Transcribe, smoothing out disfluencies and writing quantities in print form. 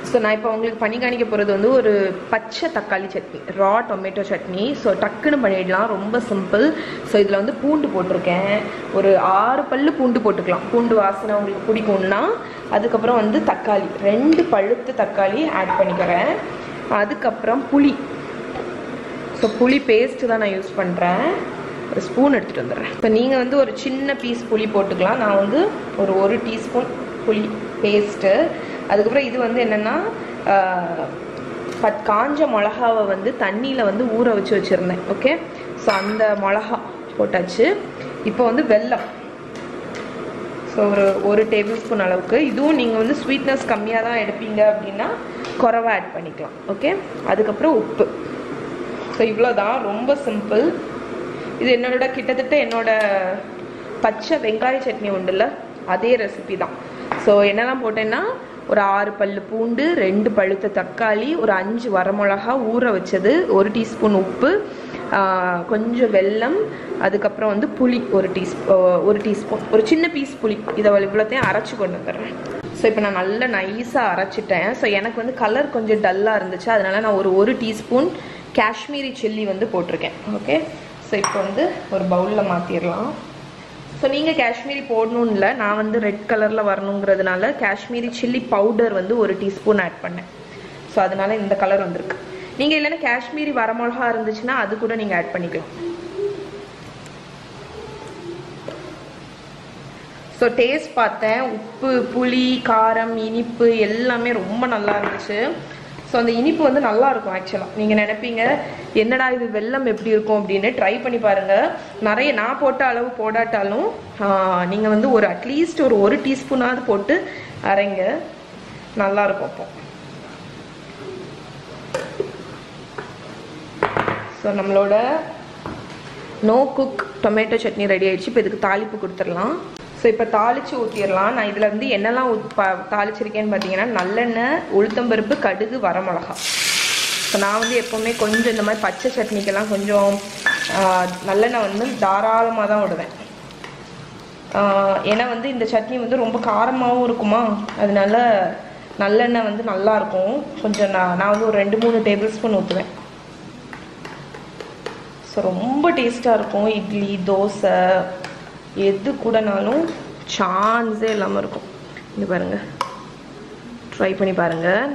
So நான் இப்போ உங்களுக்கு பண்ணி காணிக்க போகிறது வந்து ஒரு பச்சை தக்காளி சட்னி, ரா டொமேட்டோ சட்னி. ஸோ டக்குன்னு பண்ணிடலாம், ரொம்ப சிம்பிள். ஸோ இதில் வந்து பூண்டு போட்டிருக்கேன், ஒரு 6 பல்லு பூண்டு போட்டுக்கலாம், பூண்டு வாசனை உங்களுக்கு பிடிக்கும்னா. அதுக்கப்புறம் வந்து தக்காளி 2 பழுத்து தக்காளி ஆட் பண்ணிக்கிறேன். அதுக்கப்புறம் புளி. ஸோ புளி பேஸ்ட்டு தான் நான் யூஸ் பண்ணுறேன். ஒரு ஸ்பூன் எடுத்துகிட்டு வந்துடுறேன். இப்போ நீங்கள் வந்து ஒரு சின்ன பீஸ் புளி போட்டுக்கலாம், நான் வந்து ஒரு 1 டீஸ்பூன் புளி பேஸ்ட்டு. அதுக்கப்புறம் இது வந்து என்னென்னா காஞ்ச மிளகாவை வந்து தண்ணியில் வந்து ஊற வச்சு வச்சுருந்தேன். ஓகே, ஸோ அந்த மிளகா போட்டாச்சு. இப்போ வந்து வெல்லம், ஸோ ஒரு டேபிள் ஸ்பூன் அளவுக்கு. இதுவும் நீங்கள் வந்து ஸ்வீட்னஸ் கம்மியாக தான் எடுப்பீங்க அப்படின்னா குறைவா ஆட் பண்ணிக்கலாம். ஓகே, அதுக்கப்புறம் உப்பு. ஸோ இவ்வளோதான், ரொம்ப சிம்பிள். இது கிட்டத்தட்ட என்னோட பச்சை வெங்காய சட்னி உண்டுல்ல, அதே ரெசிபி தான். ஸோ என்னெல்லாம் போட்டேன்னா ஒரு 6 பல்லு பூண்டு, 2 பழுத்த தக்காளி, ஒரு 5 வரமிளகா ஊற வச்சது, 1 டீஸ்பூன் உப்பு, கொஞ்சம் வெல்லம், அதுக்கப்புறம் வந்து புளி ஒரு டீஸ்பூன், ஒரு சின்ன பீஸ் புளி. இதை இவ்வளோத்தையும் அரைச்சி கொண்டு வந்துடுறேன். ஸோ இப்போ நான் நல்லா நைஸாக அரைச்சிட்டேன். ஸோ எனக்கு வந்து கலர் கொஞ்சம் டல்லாக இருந்துச்சு, அதனால நான் ஒரு டீஸ்பூன் காஷ்மீரி சில்லி வந்து போட்டிருக்கேன். ஓகே, ஸோ இப்போ வந்து ஒரு பவுலில் மாற்றிடலாம். ஸோ நீங்கள் காஷ்மீரி போடணும்னு இல்லை, நான் வந்து ரெட் கலரில் வரணுங்கிறதுனால காஷ்மீரி சில்லி பவுடர் வந்து 1 டீஸ்பூன் ஆட் பண்ணேன். ஸோ அதனால இந்த கலர் வந்திருக்கு. நீங்கள் இல்லைன்னா காஷ்மீரி வரமிளகா இருந்துச்சுன்னா அது கூட நீங்கள் ஆட் பண்ணிக்கலாம். ஸோ டேஸ்ட் பார்த்தேன், உப்பு, புளி, காரம், இனிப்பு எல்லாமே ரொம்ப நல்லா இருந்துச்சு. ஸோ அந்த இனிப்பு வந்து நல்லா இருக்கும். ஆக்சுவலாக நீங்கள் நினைப்பீங்க என்னடா இது வெல்லம் எப்படி இருக்கும் அப்படின்னு. ட்ரை பண்ணி பாருங்கள். நிறைய நான் போட்ட அளவு போடாட்டாலும் நீங்கள் வந்து அட்லீஸ்ட் ஒரு டீஸ்பூனாவது போட்டு அரைங்க, நல்லாயிருக்கும். அப்போ ஸோ நம்மளோட no cook tomato chutney ready ஆயிடுச்சு. இப்போ இதுக்கு தாளிப்பு கொடுத்துடலாம். ஸோ இப்போ தாளித்து ஊற்றிடலாம். நான் இதில் வந்து என்னெல்லாம் தாளிச்சிருக்கேன்னு பார்த்தீங்கன்னா நல்லெண்ணெய், உளுத்தம்பருப்பு, கடுகு, வரமிளகா. ஸோ நான் வந்து எப்போவுமே கொஞ்சம் இந்த மாதிரி பச்சை சட்னிக்கெல்லாம் கொஞ்சம் நல்லெண்ணெய் வந்து தாராளமாக தான் விடுவேன். ஏன்னா வந்து இந்த சட்னி வந்து ரொம்ப காரமாகவும் இருக்குமா, அதனால நல்லெண்ணெய் வந்து நல்லாயிருக்கும். கொஞ்சம் நான் வந்து ஒரு 2-3 டேபிள் ஸ்பூன் ஊற்றுவேன். ஸோ ரொம்ப டேஸ்ட்டாக இருக்கும். இட்லி, தோசை எது கூடனாலும் சான்ஸே இல்லாமல் இருக்கும். இங்கே பாருங்கள், ட்ரை பண்ணி பாருங்கள்.